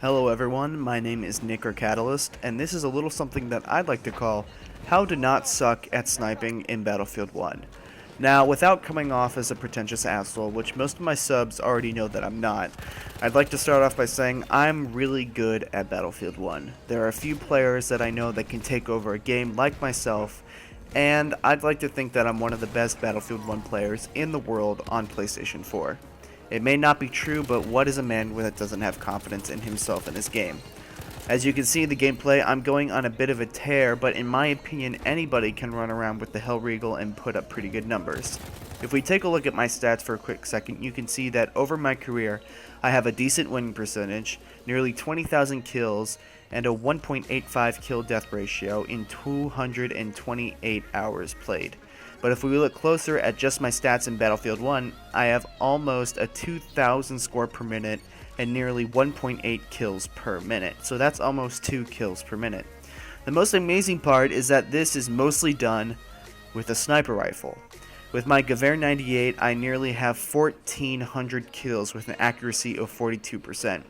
Hello everyone, my name is Nick or Catalyst, and this is a little something that I'd like to call How to Not Suck at Sniping in Battlefield 1. Now, without coming off as a pretentious asshole, which most of my subs already know that I'm not, I'd like to start off by saying I'm really good at Battlefield 1. There are a few players that I know that can take over a game like myself, and I'd like to think that I'm one of the best Battlefield 1 players in the world on PlayStation 4. It may not be true, but what is a man that doesn't have confidence in himself and his game? As you can see in the gameplay, I'm going on a bit of a tear, but in my opinion, anybody can run around with the Hellregal and put up pretty good numbers. If we take a look at my stats for a quick second, you can see that over my career, I have a decent winning percentage, nearly 20,000 kills, and a 1.85 kill-death ratio in 228 hours played. But if we look closer at just my stats in Battlefield 1, I have almost a 2,000 score per minute and nearly 1.8 kills per minute. So that's almost 2 kills per minute. The most amazing part is that this is mostly done with a sniper rifle. With my Gewehr 98, I nearly have 1,400 kills with an accuracy of 42%.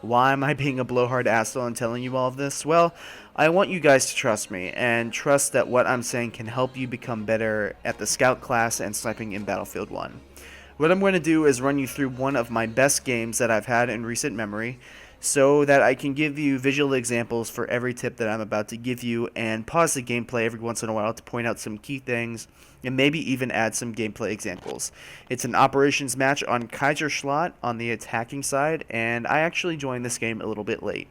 Why am I being a blowhard asshole and telling you all of this? Well, I want you guys to trust me, and trust that what I'm saying can help you become better at the scout class and sniping in Battlefield 1. What I'm going to do is run you through one of my best games that I've had in recent memory, so that I can give you visual examples for every tip that I'm about to give you, and pause the gameplay every once in a while to point out some key things, and maybe even add some gameplay examples. It's an operations match on Kaiserschlott on the attacking side, and I actually joined this game a little bit late.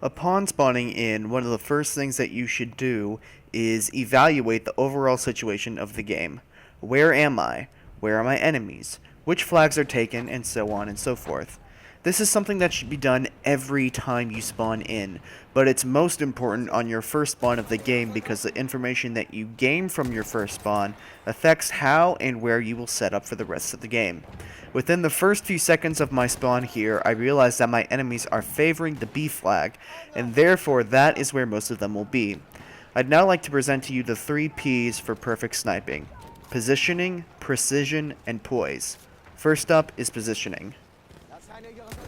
Upon spawning in, one of the first things that you should do is evaluate the overall situation of the game. Where am I? Where are my enemies? Which flags are taken? And so on and so forth. This is something that should be done every time you spawn in, but it's most important on your first spawn of the game because the information that you gain from your first spawn affects how and where you will set up for the rest of the game. Within the first few seconds of my spawn here, I realized that my enemies are favoring the B flag, and therefore that is where most of them will be. I'd now like to present to you the 3 P's for perfect sniping: positioning, precision, and poise. First up is positioning.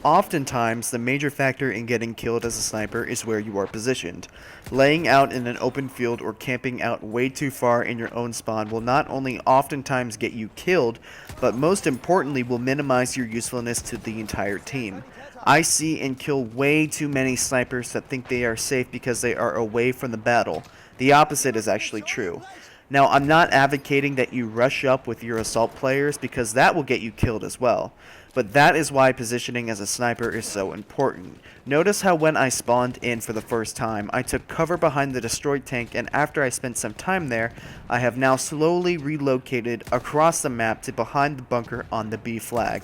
Oftentimes, the major factor in getting killed as a sniper is where you are positioned. Laying out in an open field or camping out way too far in your own spawn will not only oftentimes get you killed, but most importantly will minimize your usefulness to the entire team. I see and kill way too many snipers that think they are safe because they are away from the battle. The opposite is actually true. Now, I'm not advocating that you rush up with your assault players because that will get you killed as well. But that is why positioning as a sniper is so important. Notice how when I spawned in for the first time, I took cover behind the destroyed tank, and after I spent some time there, I have now slowly relocated across the map to behind the bunker on the B flag.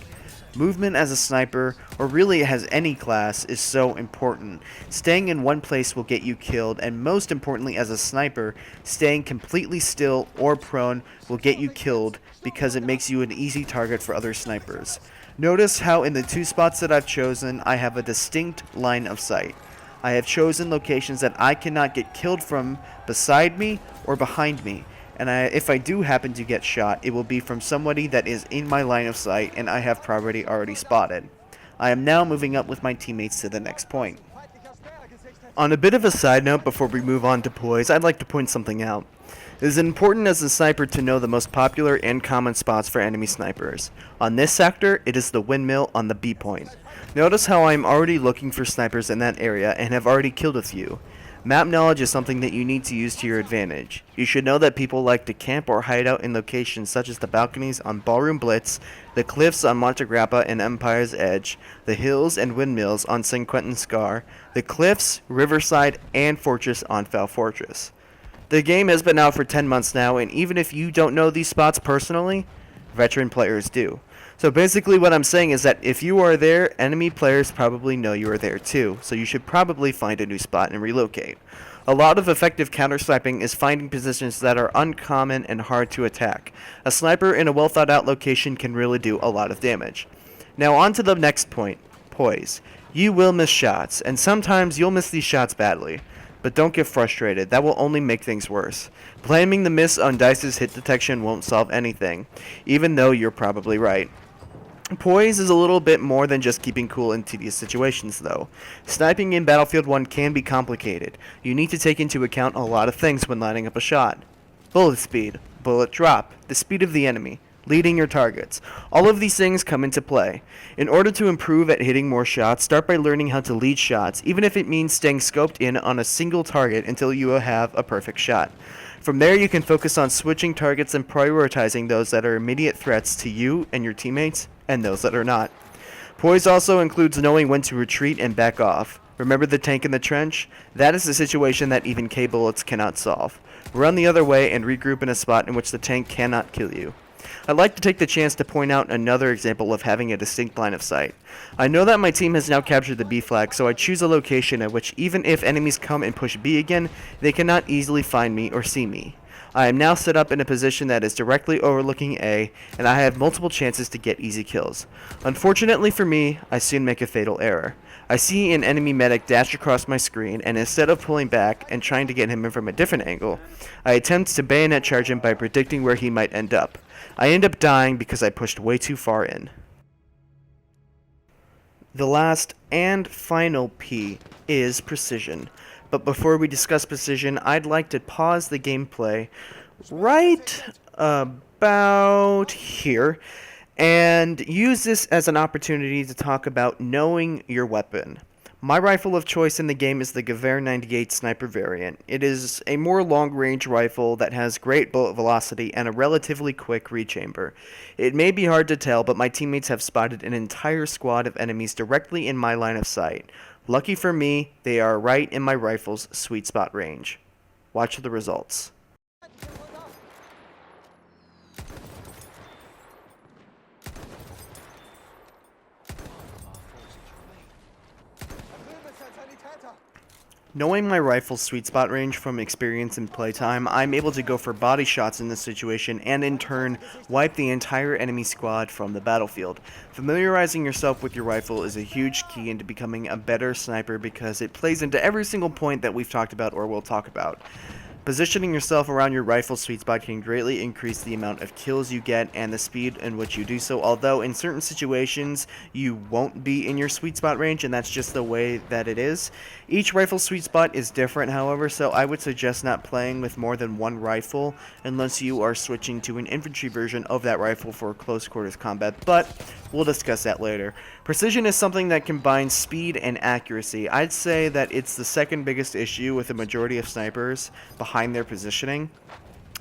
Movement as a sniper, or really as any class, is so important. Staying in one place will get you killed, and most importantly as a sniper, staying completely still or prone will get you killed because it makes you an easy target for other snipers. Notice how in the 2 spots that I've chosen, I have a distinct line of sight. I have chosen locations that I cannot get killed from beside me or behind me. And if I do happen to get shot, it will be from somebody that is in my line of sight and I have already spotted. I am now moving up with my teammates to the next point. On a bit of a side note before we move on to Poise, I'd like to point something out. It is important as a sniper to know the most popular and common spots for enemy snipers. On this sector, it is the windmill on the B point. Notice how I am already looking for snipers in that area and have already killed a few. Map knowledge is something that you need to use to your advantage. You should know that people like to camp or hide out in locations such as the balconies on Ballroom Blitz, the cliffs on Monte Grappa and Empire's Edge, the hills and windmills on St. Quentin Scar, the cliffs, Riverside, and Fortress on Foul Fortress. The game has been out for 10 months now, and even if you don't know these spots personally, veteran players do. So basically what I'm saying is that if you are there, enemy players probably know you are there too, so you should probably find a new spot and relocate. A lot of effective counter-sniping is finding positions that are uncommon and hard to attack. A sniper in a well-thought-out location can really do a lot of damage. Now on to the next point, poise. You will miss shots, and sometimes you'll miss these shots badly. But don't get frustrated, that will only make things worse. Blaming the miss on DICE's hit detection won't solve anything, even though you're probably right. Poise is a little bit more than just keeping cool in tedious situations, though. Sniping in Battlefield 1 can be complicated. You need to take into account a lot of things when lining up a shot. Bullet speed, bullet drop, the speed of the enemy, leading your targets. All of these things come into play. In order to improve at hitting more shots, start by learning how to lead shots, even if it means staying scoped in on a single target until you have a perfect shot. From there, you can focus on switching targets and prioritizing those that are immediate threats to you and your teammates, and those that are not. Poise also includes knowing when to retreat and back off. Remember the tank in the trench? That is a situation that even K-bullets cannot solve. Run the other way and regroup in a spot in which the tank cannot kill you. I'd like to take the chance to point out another example of having a distinct line of sight. I know that my team has now captured the B flag, so I choose a location at which even if enemies come and push B again, they cannot easily find me or see me. I am now set up in a position that is directly overlooking A, and I have multiple chances to get easy kills. Unfortunately for me, I soon make a fatal error. I see an enemy medic dash across my screen, and instead of pulling back and trying to get him in from a different angle, I attempt to bayonet charge him by predicting where he might end up. I end up dying because I pushed way too far in. The last and final P is precision. But before we discuss precision, I'd like to pause the gameplay right about here and use this as an opportunity to talk about knowing your weapon. My rifle of choice in the game is the Gewehr 98 sniper variant. It is a more long-range rifle that has great bullet velocity and a relatively quick rechamber. It may be hard to tell, but my teammates have spotted an entire squad of enemies directly in my line of sight. Lucky for me, they are right in my rifle's sweet spot range. Watch the results. Knowing my rifle's sweet spot range from experience and playtime, I'm able to go for body shots in this situation and in turn wipe the entire enemy squad from the battlefield. Familiarizing yourself with your rifle is a huge key into becoming a better sniper because it plays into every single point that we've talked about or will talk about. Positioning yourself around your rifle's sweet spot can greatly increase the amount of kills you get and the speed in which you do so, although in certain situations you won't be in your sweet spot range, and that's just the way that it is. Each rifle's sweet spot is different, however, so I would suggest not playing with more than one rifle unless you are switching to an infantry version of that rifle for close quarters combat, but we'll discuss that later. Precision is something that combines speed and accuracy. I'd say that it's the second biggest issue with the majority of snipers behind their positioning.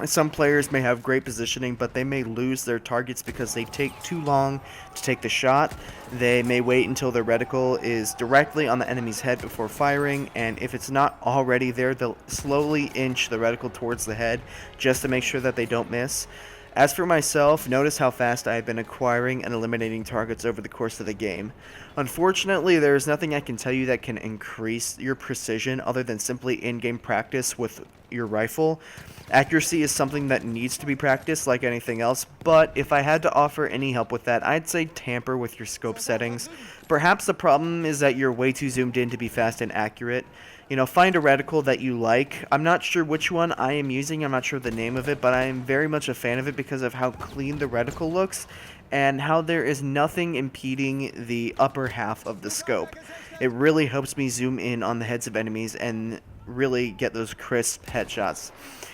Some players may have great positioning, but they may lose their targets because they take too long to take the shot. They may wait until their reticle is directly on the enemy's head before firing, and if it's not already there, they'll slowly inch the reticle towards the head just to make sure that they don't miss. As for myself, notice how fast I have been acquiring and eliminating targets over the course of the game. Unfortunately, there is nothing I can tell you that can increase your precision other than simply in-game practice with your rifle. Accuracy is something that needs to be practiced like anything else, but if I had to offer any help with that, I'd say tamper with your scope settings. Perhaps the problem is that you're way too zoomed in to be fast and accurate. Find a reticle that you like. I'm not sure which one I am using. I'm not sure the name of it, but I am very much a fan of it because of how clean the reticle looks and how there is nothing impeding the upper half of the scope. It really helps me zoom in on the heads of enemies and really get those crisp headshots.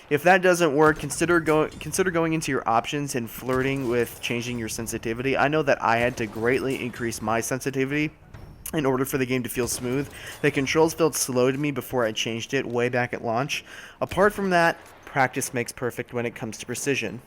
If that doesn't work, consider going into your options and flirting with changing your sensitivity. I know that I had to greatly increase my sensitivity in order for the game to feel smooth. The controls felt slow to me before I changed it way back at launch. Apart from that, practice makes perfect when it comes to precision.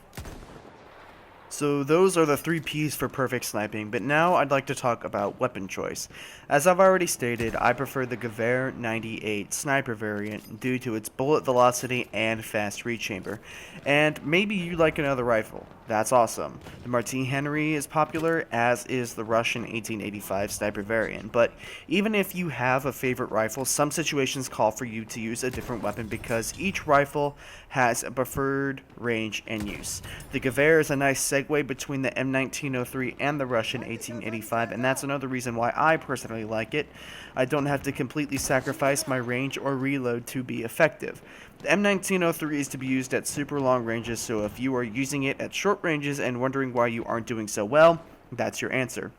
So those are the 3 P's for perfect sniping, but now I'd like to talk about weapon choice. As I've already stated, I prefer the Gewehr 98 sniper variant due to its bullet velocity and fast rechamber. And maybe you like another rifle. That's awesome. The Martini Henry is popular, as is the Russian 1885 sniper variant, but even if you have a favorite rifle, some situations call for you to use a different weapon because each rifle has a preferred range and use. The Gewehr is a nice segue between the M1903 and the Russian 1885, and that's another reason why I personally like it. I don't have to completely sacrifice my range or reload to be effective. The M1903 is to be used at super long ranges, so if you are using it at short ranges and wondering why you aren't doing so well, That's your answer.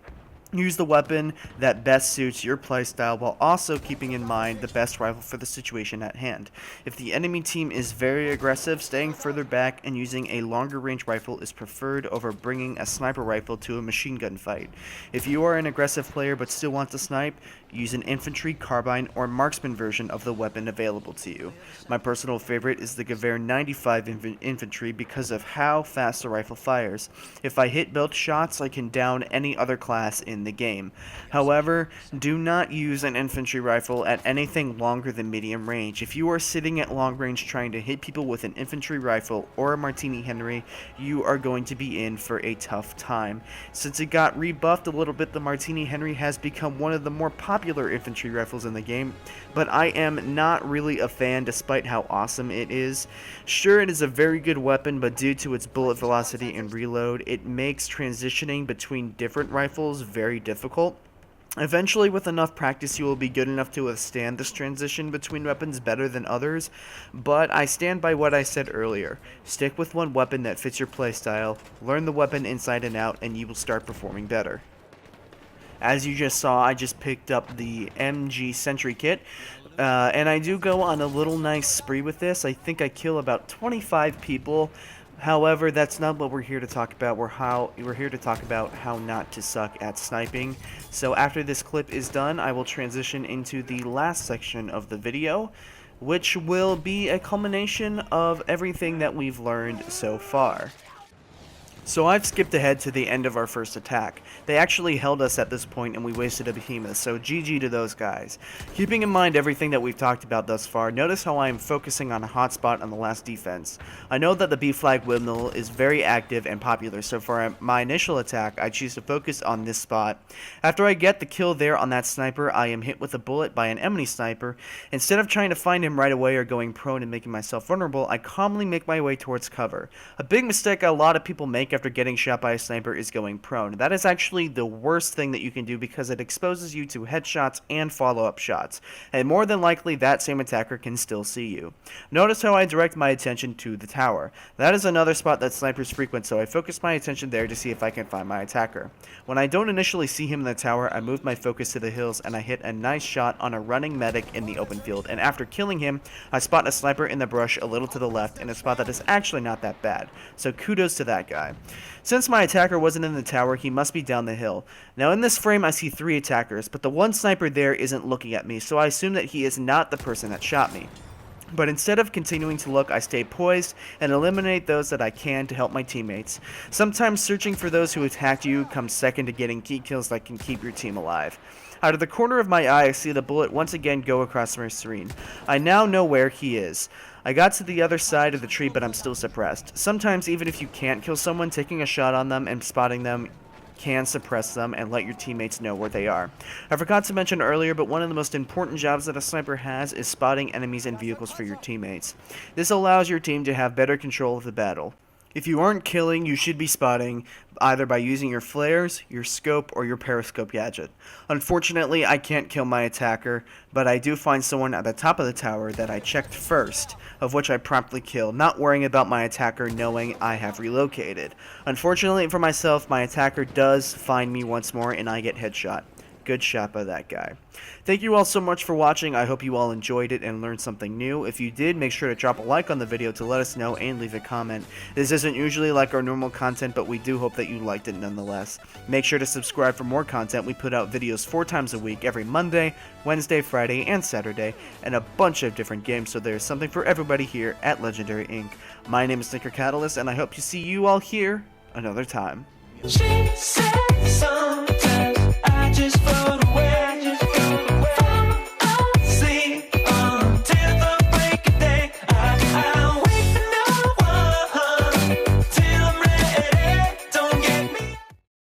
Use the weapon that best suits your playstyle while also keeping in mind the best rifle for the situation at hand. If the enemy team is very aggressive, staying further back and using a longer range rifle is preferred over bringing a sniper rifle to a machine gun fight. If you are an aggressive player but still want to snipe, use an infantry, carbine, or marksman version of the weapon available to you. My personal favorite is the Gewehr 95 infantry because of how fast the rifle fires. If I hit both shots, I can down any other class in the game. However, do not use an infantry rifle at anything longer than medium range. If you are sitting at long range trying to hit people with an infantry rifle or a Martini Henry, you are going to be in for a tough time. Since it got rebuffed a little bit, the Martini Henry has become one of the more popular infantry rifles in the game, but I am not really a fan despite how awesome it is. Sure, it is a very good weapon, but due to its bullet velocity and reload, it makes transitioning between different rifles very difficult. Eventually, with enough practice, you will be good enough to withstand this transition between weapons better than others, but I stand by what I said earlier. Stick with one weapon that fits your playstyle, learn the weapon inside and out, and you will start performing better. As you just saw, I just picked up the MG Sentry Kit, and I do go on a little nice spree with this. I think I kill about 25 people. However, that's not what we're here to talk about. We're here to talk about how not to suck at sniping. So after this clip is done, I will transition into the last section of the video, which will be a culmination of everything that we've learned so far. So I've skipped ahead to the end of our first attack. They actually held us at this point and we wasted a behemoth, so GG to those guys. Keeping in mind everything that we've talked about thus far, notice how I am focusing on a hotspot on the last defense. I know that the B flag windmill is very active and popular, so for my initial attack, I choose to focus on this spot. After I get the kill there on that sniper, I am hit with a bullet by an enemy sniper. Instead of trying to find him right away or going prone and making myself vulnerable, I calmly make my way towards cover. A big mistake a lot of people make after getting shot by a sniper is going prone. That is actually the worst thing that you can do because it exposes you to headshots and follow-up shots, and more than likely that same attacker can still see you. Notice how I direct my attention to the tower. That is another spot that snipers frequent, so I focus my attention there to see if I can find my attacker. When I don't initially see him in the tower, I move my focus to the hills and I hit a nice shot on a running medic in the open field, and after killing him, I spot a sniper in the brush a little to the left in a spot that is actually not that bad, so kudos to that guy. Since my attacker wasn't in the tower, he must be down the hill. Now in this frame I see 3 attackers, but the one sniper there isn't looking at me, so I assume that he is not the person that shot me. But instead of continuing to look, I stay poised and eliminate those that I can to help my teammates. Sometimes searching for those who attacked you comes second to getting key kills that can keep your team alive. Out of the corner of my eye, I see the bullet once again go across my screen. I now know where he is. I got to the other side of the tree, but I'm still suppressed. Sometimes, even if you can't kill someone, taking a shot on them and spotting them can suppress them and let your teammates know where they are. I forgot to mention earlier, but one of the most important jobs that a sniper has is spotting enemies and vehicles for your teammates. This allows your team to have better control of the battle. If you aren't killing, you should be spotting, either by using your flares, your scope, or your periscope gadget. Unfortunately, I can't kill my attacker, but I do find someone at the top of the tower that I checked first, of which I promptly kill, not worrying about my attacker knowing I have relocated. Unfortunately for myself, my attacker does find me once more and I get headshot. Good shot by that guy. Thank you all so much for watching. I hope you all enjoyed it and learned something new. If you did, make sure to drop a like on the video to let us know and leave a comment. This isn't usually like our normal content, but we do hope that you liked it nonetheless. Make sure to subscribe for more content. We put out videos 4 times a week, every Monday, Wednesday, Friday, and Saturday, and a bunch of different games, so there's something for everybody here at Legendary Inc. My name is Nicker Catalyst, and I hope to see you all here another time. She said sometimes I just float